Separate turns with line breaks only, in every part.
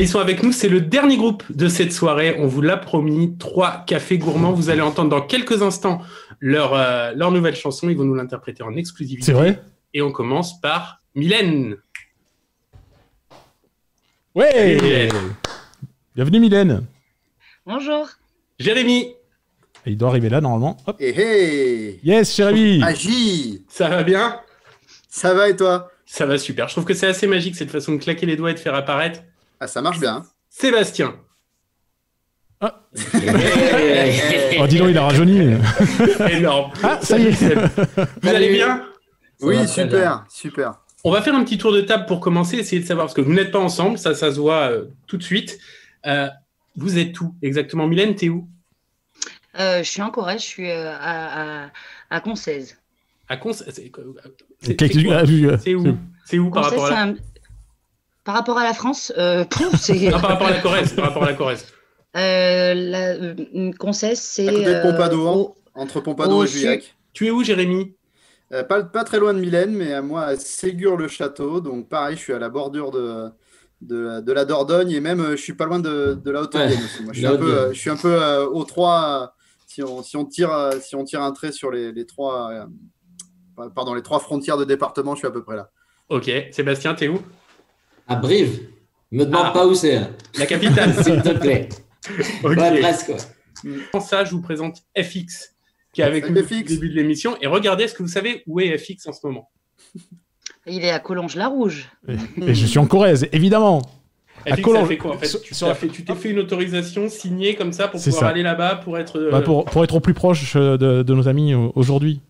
ils sont avec nous. C'est le dernier groupe de cette soirée. On vous l'a promis. 3 cafés gourmands. Vous allez entendre dans quelques instants leur nouvelle chanson. Ils vont nous l'interpréter en exclusivité.
C'est vrai ?
Et on commence par Mylène.
Ouais.
Mylène.
Bienvenue Mylène.
Bonjour.
Jérémy.
Et il doit arriver là normalement. Hop.
Hey.
Yes, Jérémy.
Magie.
Ça va bien ?
Ça va et toi ?
Ça va super. Je trouve que c'est assez magique cette façon de claquer les doigts et de faire apparaître.
Ah, ça marche bien.
Sébastien.
Ah. Oh, dis donc, il a rajeuni.
Énorme.
Ah, ça y est.
Vous allez bien ?
Oui, super, super.
On va faire un petit tour de table pour commencer, essayer de savoir, parce que vous n'êtes pas ensemble, ça se voit tout de suite. Vous êtes où exactement ? Mylène, t'es où ?
Je suis en Corrèze, je suis à Concèze.
À Concèze.
C'est
où ? C'est où par rapport à la...
Par rapport à la France,
c'est... Non, par rapport à la Corrèze. Par rapport à la Corrèze.
Concèze, c'est...
À côté de Pompadour, entre Pompadour et Juillac.
Tu es où, Jérémy ?
Pas très loin de Mylène, mais à moi, à Ségur-le-Château. Donc pareil, je suis à la bordure de la Dordogne et même je suis pas loin de la Haute-Vienne aussi. Moi, je suis un peu aux trois. Si on tire un trait sur les trois frontières de département, je suis à peu près là.
Ok, Sébastien, t'es où ?
À Brive. Me demande pas où c'est.
La capitale,
s'il te plaît.
Ok.
Ouais, presque.
Pour ça, je vous présente FX, qui est avec nous depuis le début de l'émission. Et regardez, est-ce que vous savez où est FX en ce moment ?
Il est à Collonges-la-Rouge.
Et je suis en Corrèze, évidemment.
FX, ça fait quoi en fait ? Tu t'es fait une autorisation signée comme ça pour pouvoir aller là-bas pour être...
Pour être au plus proche de nos amis aujourd'hui.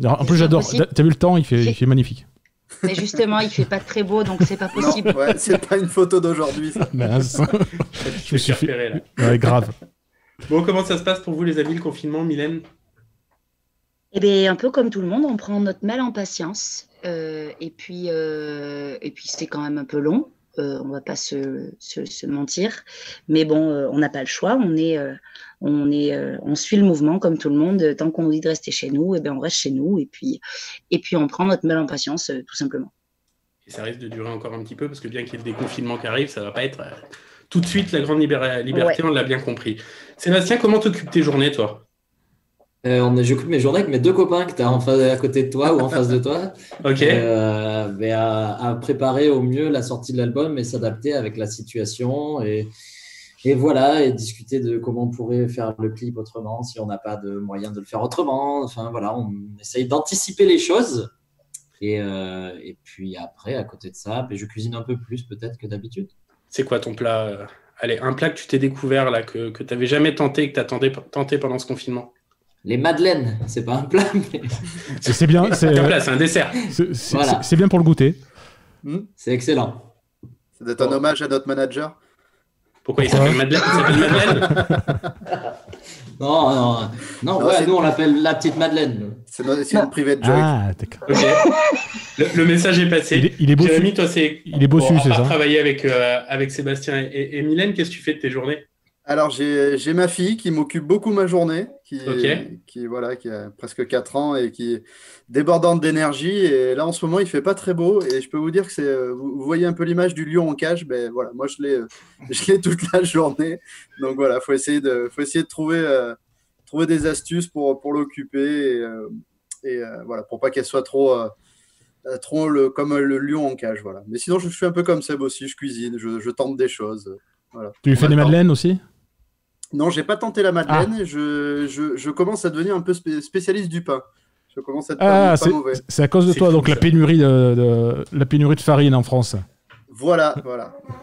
En plus, j'adore. T'as vu le temps, il fait magnifique.
Mais justement, il fait pas très beau, donc c'est pas possible.
Non, ouais, c'est pas une photo d'aujourd'hui, ça.
Je me suis
repéré là.
Ouais, grave.
Bon, comment ça se passe pour vous, les amis, le confinement, Mylène ?
Eh bien, un peu comme tout le monde, on prend notre mal en patience. Et puis c'est quand même un peu long. On va pas se mentir. Mais bon, on n'a pas le choix. On suit le mouvement comme tout le monde. Tant qu'on nous dit de rester chez nous, eh bien, on reste chez nous. Et puis on prend notre mal en patience, tout simplement.
Et ça risque de durer encore un petit peu parce que bien qu'il y ait le déconfinement qui arrive, ça va pas être tout de suite la grande liberté, ouais. On l'a bien compris. Sébastien, comment t'occupes tes journées, toi ?
J'occupe mes journées avec mes 2 copains que tu as à côté de toi ou en face de toi.
Ok.
À préparer au mieux la sortie de l'album et s'adapter avec la situation et voilà, et discuter de comment on pourrait faire le clip autrement si on n'a pas de moyen de le faire autrement. Enfin voilà, on essaye d'anticiper les choses et puis après, à côté de ça, je cuisine un peu plus peut-être que d'habitude.
C'est quoi ton plat ? Allez, un plat que tu t'es découvert là, que tu n'avais jamais tenté, que tu as tenté pendant ce confinement ?
Les madeleines, c'est pas un plat, mais...
C'est bien.
C'est un plat, c'est un dessert.
C'est bien pour le goûter.
C'est excellent.
Ça doit être un hommage à notre manager.
Pourquoi il s'appelle Madeleine ?
Non, nous on l'appelle la petite Madeleine.
C'est une private joke.
Ah, d'accord.
Okay. Le message est passé.
Il est bossu.
Jérémy, toi,
il est bossu, c'est ça.
Travailler avec Sébastien et Mylène, qu'est-ce que tu fais de tes journées ?
Alors, j'ai ma fille qui m'occupe beaucoup ma journée, qui a presque 4 ans et qui est débordante d'énergie. Et là, en ce moment, il ne fait pas très beau. Et je peux vous dire que vous voyez un peu l'image du lion en cage. Ben, voilà, moi, je l'ai toute la journée. Donc, voilà, il faut essayer de trouver des astuces pour l'occuper et voilà, pour pas qu'elle soit trop comme le lion en cage. Voilà. Mais sinon, je suis un peu comme Seb aussi. Je cuisine, je tente des choses. Voilà.
Tu lui fais des madeleines aussi ?
Non, j'ai pas tenté la madeleine. Ah. Je commence à devenir un peu spécialiste du pain. Je commence à être pas mauvais.
C'est à cause de toi, donc la pénurie de farine en France.
Voilà.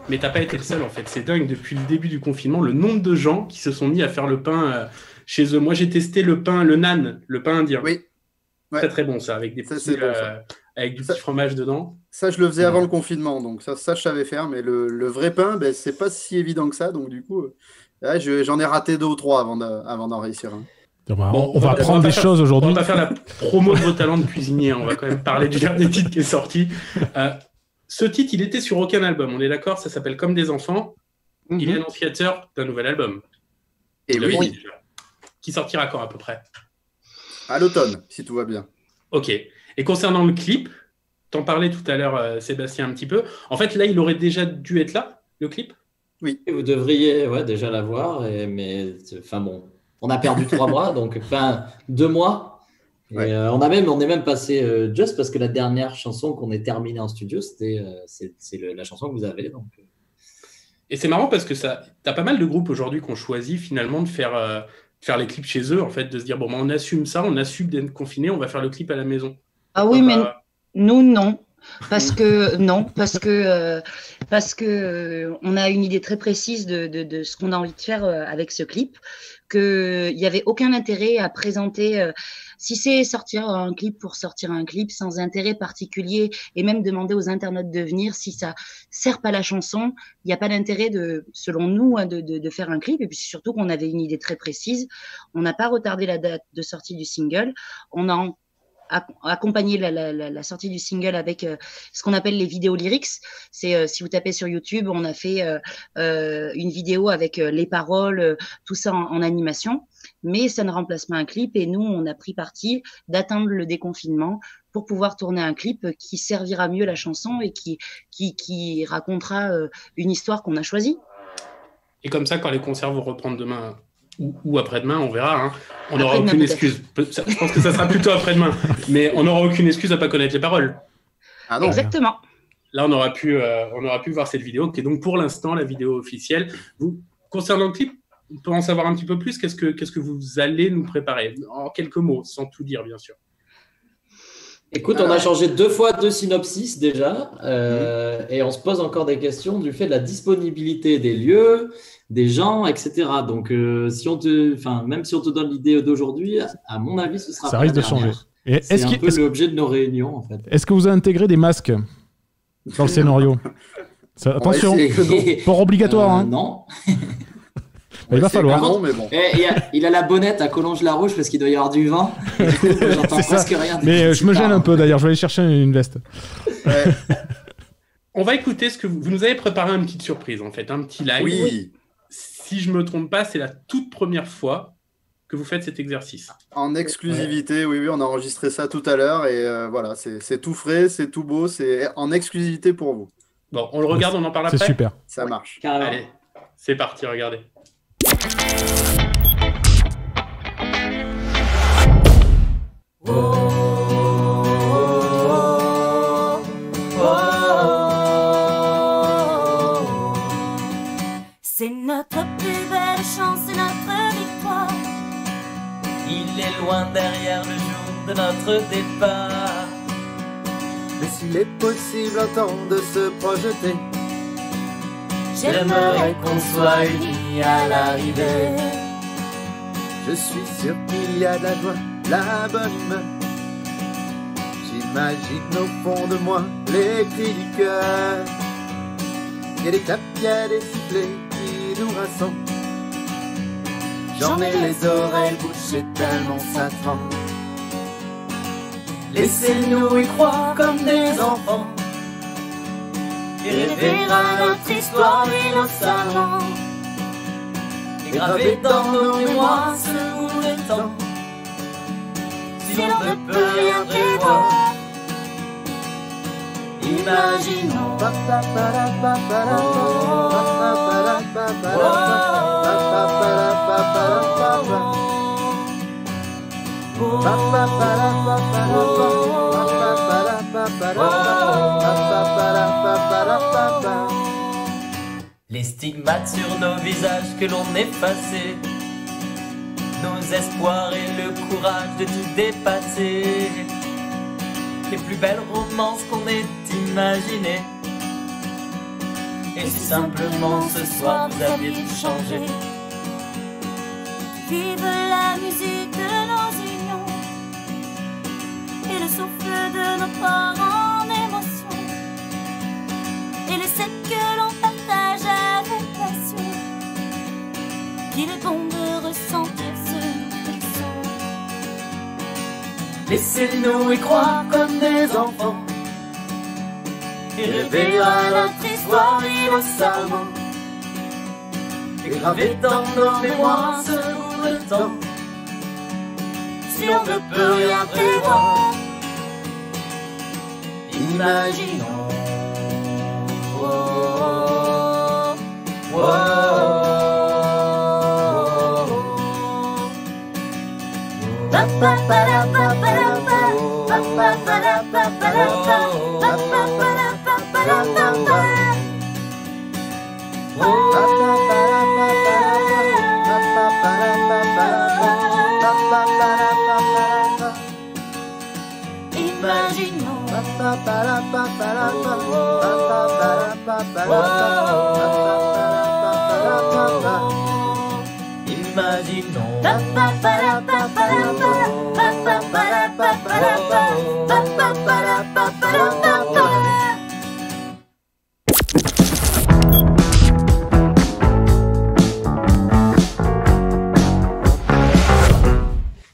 Mais t'as pas été le seul en fait. C'est dingue, depuis le début du confinement, le nombre de gens qui se sont mis à faire le pain chez eux. Moi, j'ai testé le naan, le pain indien.
Oui. Ouais.
Très très bon ça, avec des petits, avec du petit fromage dedans.
Ça, je le faisais avant le confinement, donc ça je savais faire. Mais le vrai pain, c'est pas si évident que ça. Donc du coup, j'en ai raté 2 ou 3 avant d'en réussir.
On va apprendre des choses aujourd'hui.
On va pas faire la promo de vos talents de cuisinier. On va quand même parler du dernier titre qui est sorti. Ce titre, il était sur aucun album. On est d'accord, ça s'appelle Comme des enfants. Il est annonciateur d'un nouvel album.
Et oui.
Déjà. Qui sortira quand à peu près ?
À l'automne, si tout va bien.
Ok. Et concernant le clip, t'en parlais tout à l'heure, Sébastien, un petit peu. En fait, là, il aurait déjà dû être là, le clip ?
Oui.
Et vous devriez déjà l'avoir, mais enfin bon, on a perdu 3 mois, donc enfin 2 mois. Et
Ouais.
on est même passé juste parce que la dernière chanson qu'on ait terminée en studio, c'est la chanson que vous avez. Donc.
Et c'est marrant parce que t'as pas mal de groupes aujourd'hui qui ont choisi finalement de faire les clips chez eux, en fait, de se dire bon, on assume ça, on assume d'être confiné, on va faire le clip à la maison.
Ah oui, mais nous, non. Parce que on a une idée très précise de ce qu'on a envie de faire avec ce clip, qu'il n'y avait aucun intérêt à présenter, si c'est sortir un clip pour sortir un clip sans intérêt particulier, et même demander aux internautes de venir, si ça sert pas la chanson, il n'y a pas d'intérêt selon nous, de faire un clip. Et puis surtout qu'on avait une idée très précise, on n'a pas retardé la date de sortie du single, on a accompagner la sortie du single avec ce qu'on appelle les vidéos lyrics. C'est si vous tapez sur YouTube, on a fait une vidéo avec les paroles, tout ça en animation, mais ça ne remplace pas un clip. Et nous, on a pris parti d'atteindre le déconfinement pour pouvoir tourner un clip qui servira mieux la chanson et qui racontera une histoire qu'on a choisie.
Et comme ça, quand les concerts vont reprendre demain ou après-demain, on verra. Hein. On n'aura aucune excuse. Je pense que ça sera plutôt après-demain. Mais on n'aura aucune excuse à ne pas connaître les paroles.
Ah non. Exactement.
Là, on aura pu voir cette vidéo, qui est donc pour l'instant la vidéo officielle. Concernant le clip, on peut en savoir un petit peu plus. Qu'est-ce que vous allez nous préparer? En quelques mots, sans tout dire, bien sûr.
Écoute, on a changé 2 fois 2 synopsis déjà, et on se pose encore des questions du fait de la disponibilité des lieux, des gens, etc. Donc, même si on te donne l'idée d'aujourd'hui, à mon avis, ce sera.
Ça risque de changer.
C'est un peu l'objet de nos réunions, en fait.
Est-ce que vous avez intégré des masques dans le scénario? Attention, port obligatoire. Hein.
Non.
Il va falloir.
Contre, mais bon. Il a la bonnette à Collonges-la-Rouge parce qu'il doit y avoir du vent. J'entends presque rien.
Mais je me gêne un peu d'ailleurs, je vais aller chercher une veste.
On va écouter ce que vous nous avez préparé, une petite surprise en fait, un petit live.
Oui.
Si je ne me trompe pas, c'est la toute première fois que vous faites cet exercice.
En exclusivité, oui, on a enregistré ça tout à l'heure et voilà, c'est tout frais, c'est tout beau, c'est en exclusivité pour vous.
Bon, on le regarde, on en parle après.
C'est super.
Ça marche.
Carrément.
Allez, c'est parti, regardez.
C'est notre plus belle chance et notre victoire.
Il est loin derrière le jour de notre départ.
Mais s'il est possible un temps de se projeter,
j'aimerais qu'on soit unis à l'arrivée.
Je suis sûr qu'il y a de la joie, la bonne humeur. J'imagine au fond de moi les cris du cœur. Il y a des claps, il y a des sifflets qui nous rassemblent. J'en ai les oreilles bouchées tellement ça tremble.
Laissez-nous y croire comme des enfants et rêver à notre histoire innocemment, et graver dans nos mémoires ce bout de temps. Si on ne peut rien prévoir, imaginons. Les stigmates sur nos visages que l'on effaçait, nos espoirs et le courage de tout dépasser, les plus belles romances qu'on ait imaginées. Et si simplement ce soir vous aviez tout changé.
Vive la musique de nos unions et le souffle de nos corps en émotion et les scènes que l'on partage avec passion. Qu'il est bon de ressentir ce frisson.
Laissez-nous y croire comme des enfants et rêver à notre histoire innocemment, et graver dans nos mémoires ce bout de temps. Si on ne peut rien prévoir, imaginons. Oh, oh, oh,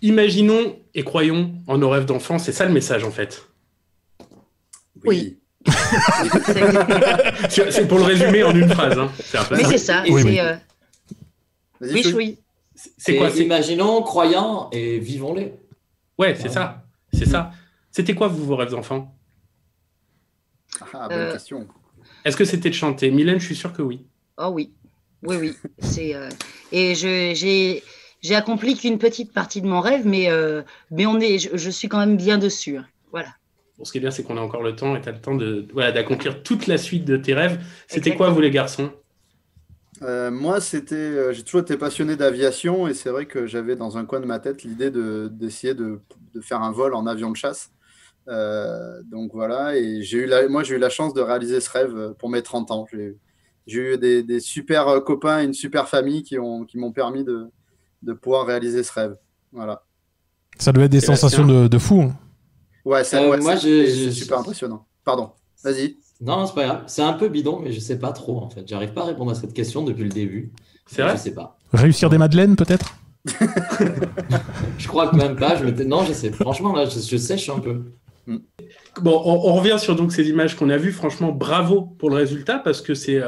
Imaginons et croyons en nos rêves d'enfants, c'est ça le message en fait.
Oui.
C'est pour le résumer en une phrase. Hein.
Mais c'est ça.
Oui.
Oui.
C'est quoi?
Imaginons, croyants et vivons-les.
Ouais, c'est ça. C'est ça. C'était quoi vos rêves d'enfant?
Bonne question.
Est-ce que c'était de chanter? Mylène, je suis sûr que oui.
Oh oui. Oui. Et j'ai accompli qu'une petite partie de mon rêve, mais je suis quand même bien dessus. Hein. Voilà.
Bon, ce qui est bien, c'est qu'on a encore le temps et tu as le temps d'accomplir toute la suite de tes rêves. C'était
Exactement.
quoi, vous les garçons?
Moi, j'ai toujours été passionné d'aviation et c'est vrai que j'avais dans un coin de ma tête l'idée d'essayer de faire un vol en avion de chasse. Donc voilà, et j'ai eu la chance de réaliser ce rêve pour mes 30 ans. J'ai eu des super copains et une super famille qui m'ont permis de pouvoir réaliser ce rêve. Voilà.
Ça doit être des sensations de fou. Hein.
Ouais, c'est super impressionnant. Pardon, vas-y.
Non, c'est pas grave. C'est un peu bidon, mais je sais pas trop en fait. J'arrive pas à répondre à cette question depuis le début.
C'est vrai?
Je sais pas.
Réussir des madeleines, peut-être?
Je crois que même pas. Non, je sais. Franchement, là, je sèche un peu.
Bon, on revient sur donc ces images qu'on a vues. Franchement, bravo pour le résultat parce que c'est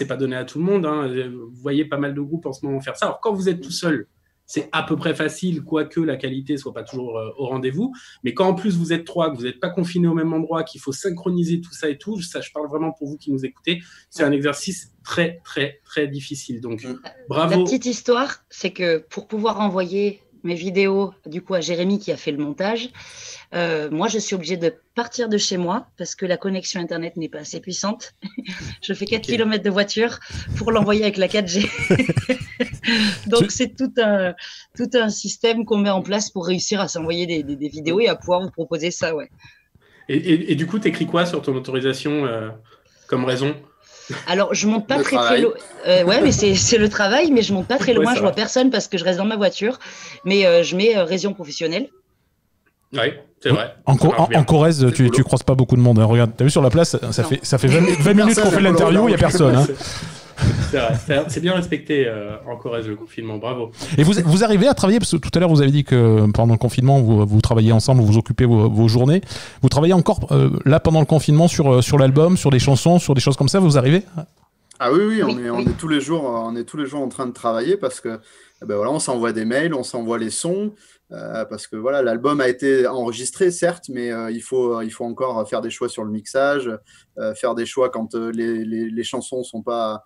pas donné à tout le monde. Hein. Vous voyez pas mal de groupes en ce moment faire ça. Alors quand vous êtes tout seul, c'est à peu près facile, quoique la qualité soit pas toujours au rendez-vous. Mais quand en plus vous êtes trois, que vous n'êtes pas confinés au même endroit, qu'il faut synchroniser tout ça et tout, ça, je parle vraiment pour vous qui nous écoutez, c'est un exercice très, très, très difficile. Donc, bravo.
La petite histoire, c'est que pour pouvoir envoyer mes vidéos du coup à Jérémy qui a fait le montage, moi je suis obligée de partir de chez moi parce que la connexion internet n'est pas assez puissante. Je fais 4 km de voiture pour l'envoyer avec la 4G. Donc c'est tout un système qu'on met en place pour réussir à s'envoyer des vidéos et à pouvoir vous proposer ça. Ouais.
Et du coup, tu écris quoi sur ton autorisation comme raison?
Alors, je monte pas très loin. Ouais, mais c'est le travail, mais je monte pas très loin. Je vois personne parce que je reste dans ma voiture. Mais je mets région professionnelle.
Oui, c'est vrai.
En Corrèze, tu croises pas beaucoup de monde. Hein. Regarde, t'as vu sur la place, ça fait 20 minutes qu'on fait l'interview, il n'y a personne. Hein.
C'est vrai, c'est bien respecté en Corrèze le confinement, bravo.
Et vous arrivez à travailler, parce que tout à l'heure vous avez dit que pendant le confinement vous travaillez ensemble, vous occupez vos journées. Vous travaillez encore là pendant le confinement sur l'album, sur des chansons, sur des choses comme ça, vous arrivez?
Ah oui, on est tous les jours en train de travailler parce que voilà, on s'envoie des mails, on s'envoie les sons. Parce que voilà, l'album a été enregistré certes, mais il faut encore faire des choix sur le mixage, faire des choix quand les chansons sont pas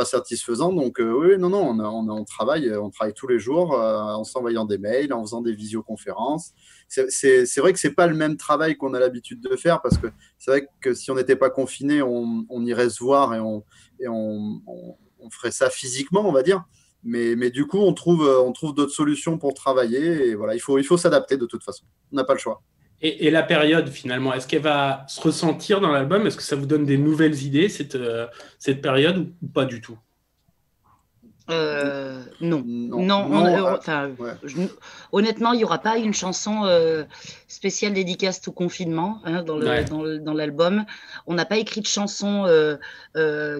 satisfaisantes. Donc oui, non, on travaille tous les jours en s'envoyant des mails, en faisant des visioconférences. C'est vrai que c'est pas le même travail qu'on a l'habitude de faire parce que c'est vrai que si on n'était pas confiné, on irait se voir et on ferait ça physiquement, on va dire. Mais du coup, on trouve d'autres solutions pour travailler. Et voilà, il faut s'adapter de toute façon. On n'a pas le choix.
Et la période, finalement, est-ce qu'elle va se ressentir dans l'album? Est-ce que ça vous donne des nouvelles idées, cette période, ou pas du tout?
Non. Honnêtement, il n'y aura pas une chanson spéciale dédicace au confinement dans l'album. On n'a pas écrit de chanson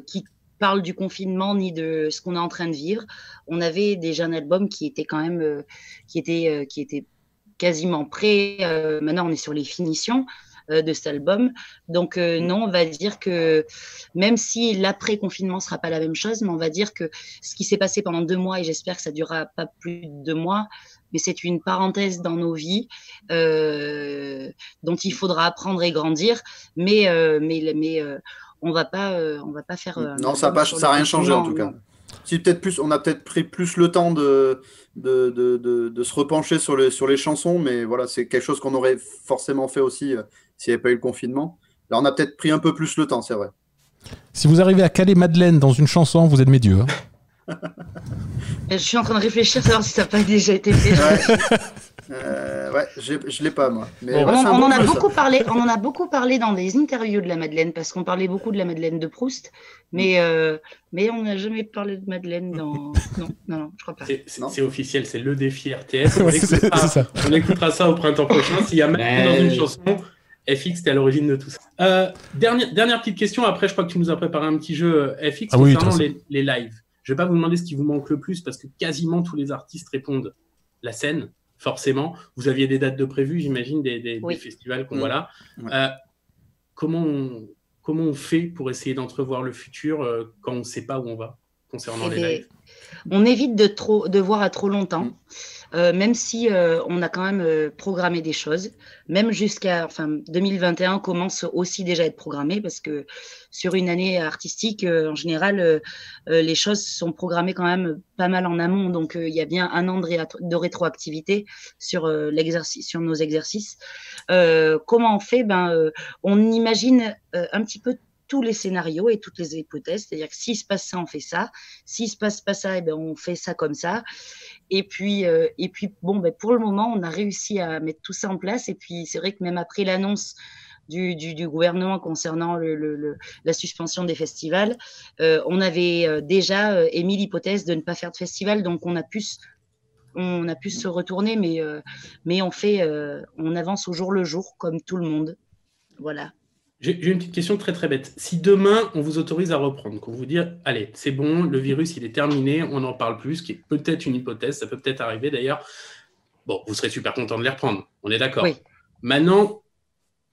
qui parle du confinement ni de ce qu'on est en train de vivre. On avait déjà un album qui était quand même qui était quasiment prêt. Maintenant, on est sur les finitions de cet album. Donc non, on va dire que même si l'après-confinement sera pas la même chose, mais on va dire que ce qui s'est passé pendant 2 mois, et j'espère que ça durera pas plus de 2 mois, mais c'est une parenthèse dans nos vies dont il faudra apprendre et grandir. Mais on va pas faire.
Non, ça n'a rien changé en tout cas. on a peut-être pris plus le temps de se repencher sur les chansons, mais voilà, c'est quelque chose qu'on aurait forcément fait aussi s'il n'y avait pas eu le confinement. Là, on a peut-être pris un peu plus le temps, c'est vrai.
Si vous arrivez à caler Madeleine dans une chanson, vous êtes mes dieux.
Je suis en train de réfléchir, savoir si ça n'a pas déjà été fait.
Ouais, je l'ai pas moi. Mais
on en a beaucoup parlé. On en a beaucoup parlé dans des interviews de la Madeleine, parce qu'on parlait beaucoup de la Madeleine de Proust, mais on n'a jamais parlé de Madeleine dans. Non, je crois pas.
C'est officiel, c'est le défi RTS. On écoutera ça au printemps prochain. S'il y a Madeleine dans une chanson, FX, t'es à l'origine de tout ça. Dernière petite question. Après, je crois que tu nous as préparé un petit jeu FX concernant les lives. Je vais pas vous demander ce qui vous manque le plus, parce que quasiment tous les artistes répondent la scène. Forcément, vous aviez des dates de prévues, j'imagine, des festivals qu'on voit là. Ouais. Comment on fait pour essayer d'entrevoir le futur quand on ne sait pas où on va concernant les lives?
On évite de voir à trop longtemps, même si on a quand même programmé des choses. Même jusqu'à 2021 commence aussi déjà à être programmé, parce que sur une année artistique, en général, les choses sont programmées quand même pas mal en amont. Donc, il y a bien un an de rétroactivité sur nos exercices. Comment on fait? On imagine un petit peu tous les scénarios et toutes les hypothèses, c'est-à-dire que s'il se passe ça, on fait ça. S'il se passe pas ça, on fait ça comme ça. Et puis pour le moment, on a réussi à mettre tout ça en place. Et puis, c'est vrai que même après l'annonce du gouvernement concernant la suspension des festivals, on avait déjà émis l'hypothèse de ne pas faire de festival. Donc, on a pu se retourner, mais on avance au jour le jour, comme tout le monde. Voilà.
J'ai une petite question très très bête. Si demain on vous autorise à reprendre, qu'on vous dit allez, c'est bon, le virus il est terminé, on n'en parle plus, ce qui est peut-être une hypothèse, ça peut peut-être arriver d'ailleurs. Bon, vous serez super content de les reprendre, on est d'accord. Oui. Maintenant,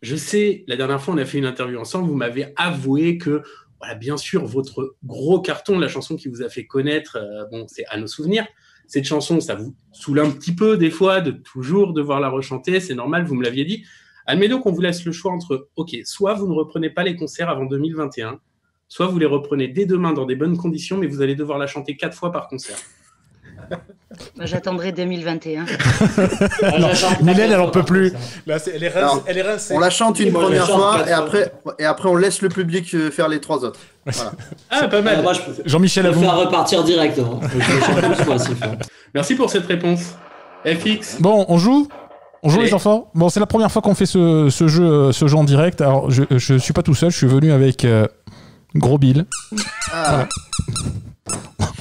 je sais, la dernière fois on a fait une interview ensemble, vous m'avez avoué que, voilà, bien sûr, votre gros carton, la chanson qui vous a fait connaître, c'est À nos souvenirs. Cette chanson, ça vous saoule un petit peu des fois de toujours devoir la rechanter, c'est normal, vous me l'aviez dit. Admettons qu'on vous laisse le choix entre, soit vous ne reprenez pas les concerts avant 2021, soit vous les reprenez dès demain dans des bonnes conditions, mais vous allez devoir la chanter 4 fois par concert.
J'attendrai 2021.
Mylène, elle en peut plus. Là, elle est rincée.
On la chante une première fois et après on laisse le public faire les 3 autres. Voilà.
Ah, pas mal.
Moi,
Jean-Michel,
à vous. Faire repartir directement.
Merci pour cette réponse. FX.
Bon, on joue les enfants. Bon, c'est la première fois qu'on fait ce jeu en direct. Alors, je suis pas tout seul. Je suis venu avec Gros Bill. Voilà.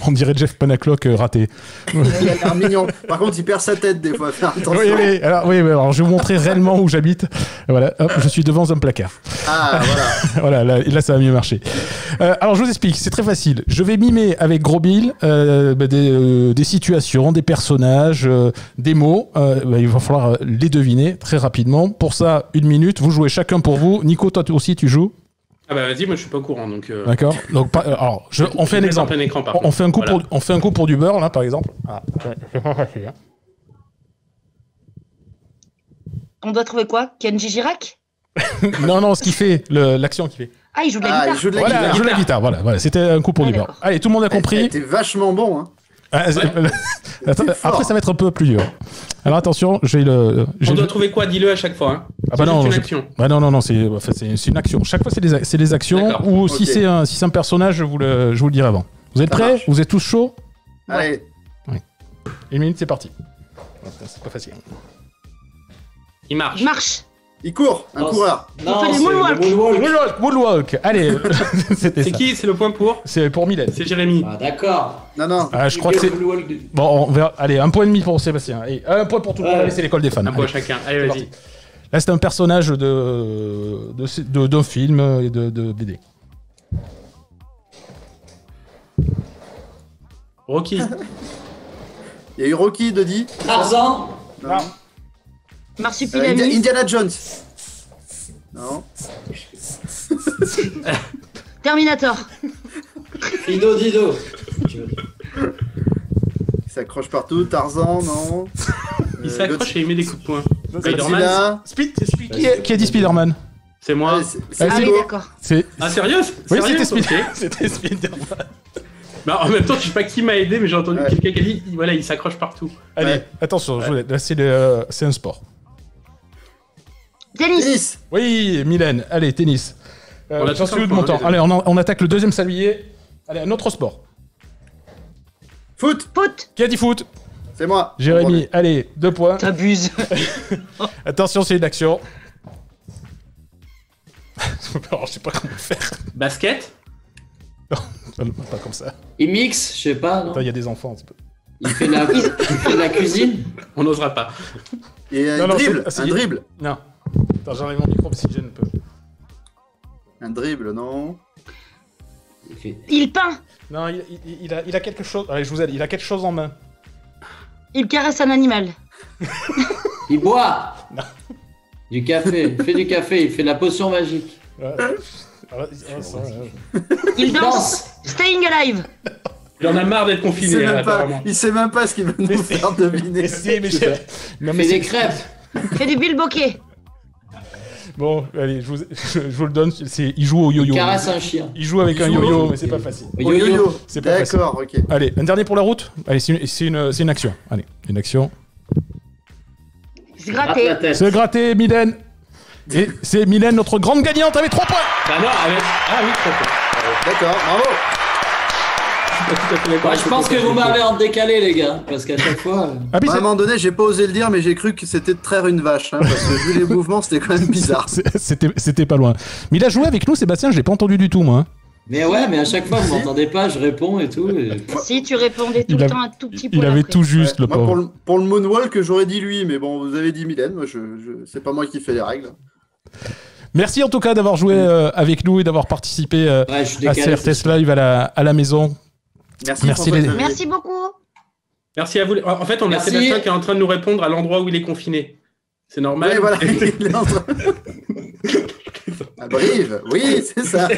On dirait Jeff Panaclock raté.
Il a l'air mignon. Par contre, il perd sa tête des fois. Faire attention.
Alors, je vais vous montrer réellement où j'habite. Voilà, hop, je suis devant un placard.
Ah,
voilà. Là, ça va mieux marcher. Alors, je vous explique. C'est très facile. Je vais mimer avec Gros Bill des situations, des personnages, des mots. Il va falloir les deviner très rapidement. Pour ça, 1 minute. Vous jouez chacun pour vous. Nico, toi aussi, tu joues.
Ah bah vas-y, moi je suis pas au courant donc.
D'accord. Donc on fait un exemple. On fait un coup pour du beurre là par exemple. Ah.
On doit trouver quoi? Kenji Girac?
Non, ce qu'il fait, l'action qu'il fait.
Ah, il joue de la guitare.
Il joue de la guitare. Voilà. C'était un coup pour du beurre. Allez, tout le monde a compris.
T'es vachement bon, hein.
Après, ça va être un peu plus dur. Alors attention,
on doit trouver quoi? Dis-le à chaque fois. Hein.
C'est une action. Non, c'est une action. Chaque fois, c'est des actions. Ou si c'est un personnage, je vous le dirai avant. Vous êtes prêts? Vous êtes tous chauds?
Allez.
Oui. 1 minute, c'est parti. C'est pas facile.
Il marche.
Il court, un coureur.
Non, il fait du
moonwalk. Allez.
C'est qui? C'est le point pour?
C'est pour Mylène.
C'est Jérémy.
Ah, d'accord.
Non.
Je crois que c'est... Bon, on verra. Allez, 1 point et demi pour Sébastien. Et 1 point pour tout le monde. Allez, c'est l'école des fans.
1 point chacun. Allez, vas-y.
Là, c'est un personnage d'un film et de BD.
Rocky.
Il y a eu Rocky, Dodi.
Tarzan.
Non.
Marsupilami.
Indiana Jones. Non.
Terminator.
Dido.
Il s'accroche partout. Tarzan, non.
Il s'accroche et il met des coups de poing.
Spider-Man.
Qui a dit Spider-Man?
C'est moi.
Ah oui, d'accord.
Ah, sérieux?
Oui, c'était Spider-Man.
Bah, en même temps, je sais pas qui m'a aidé, mais j'ai entendu quelqu'un qui a dit, voilà, il s'accroche partout.
Allez, attention, là, c'est un sport.
Tennis.
Oui, Mylène, allez, tennis.
On a
Attention
tous un
de
point,
mon temps.
les
Allez, on attaque le deuxième sablier. Allez, un autre sport.
Foot.
Qui a dit foot?
C'est moi.
Jérémy, allez, 2 points.
T'abuses.
Attention, c'est une action. Alors, je sais pas comment faire.
Basket.
Non, pas comme ça.
Il mixe, je sais pas. non
Attends, il y a des enfants.
Il fait de la cuisine.
On n'osera pas.
Et un
Non,
dribble.
c'est-
Un dribble.
Non. Attends, j'enlève mon micro parce qu'il gêne un peu.
Un dribble, non.
Il peint.
Non, il a quelque chose. Allez, je vous aide. Il a quelque chose en main.
Il caresse un animal.
Il boit.
Non.
Du café. Il fait du café. Il fait de la potion magique.
Ouais.
Il danse. Staying alive.
Il en a marre d'être confiné, apparemment.
Il sait même pas ce qu'il veut nous faire deviner.
Non,
Il fait des crêpes.
Fait du bilboquet.
Bon, allez, je vous le donne. Il joue au yo-yo.
Il caresse un chien.
Il joue avec un yo-yo, mais c'est pas facile.
Au yo-yo.
C'est pas facile.
D'accord, ok.
Allez, un dernier pour la route. Allez, c'est une action. Allez, une action.
Se gratter.
Se gratter, Mylène. Et c'est Mylène, notre grande gagnante, avec 3 points.
Bah non, avec... Ah oui, très bien.
D'accord, bravo.
Je pense que vous m'avez en décalé, les gars. Parce qu'à chaque fois.
Ah,
À un moment donné, j'ai pas osé le dire, mais j'ai cru que c'était de traire une vache. Parce que vu les mouvements, c'était quand même bizarre.
C'était pas loin. Mais il a joué avec nous, Sébastien, je l'ai pas entendu du tout, moi.
Mais ouais, mais à chaque fois, vous m'entendez pas, je réponds et tout. Et...
Si, tu répondais tout le temps un tout petit peu.
Il avait tout juste, le
Moi,
pauvre.
pour le moonwalk, j'aurais dit lui, mais bon, vous avez dit Mylène. Moi, c'est pas moi qui fais les règles.
Merci en tout cas d'avoir joué avec nous et d'avoir participé à CRTS Live à la maison.
Merci beaucoup.
Merci à vous. En fait, on a Sébastien qui est en train de nous répondre à l'endroit où il est confiné. C'est normal.
Oui, voilà. Il est en train... À Brive, oui, c'est ça.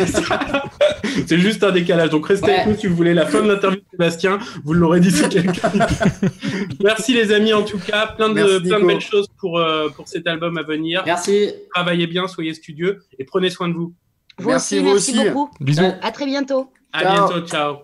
C'est juste un décalage. Donc restez avec nous si vous voulez la fin de l'interview de Sébastien. Vous l'aurez d'ici quelqu'un. Merci les amis en tout cas. Plein de belles choses pour cet album à venir.
Merci.
Travaillez bien, soyez studieux et prenez soin de vous.
Merci beaucoup.
Bisous.
À très bientôt.
À bientôt. Ciao.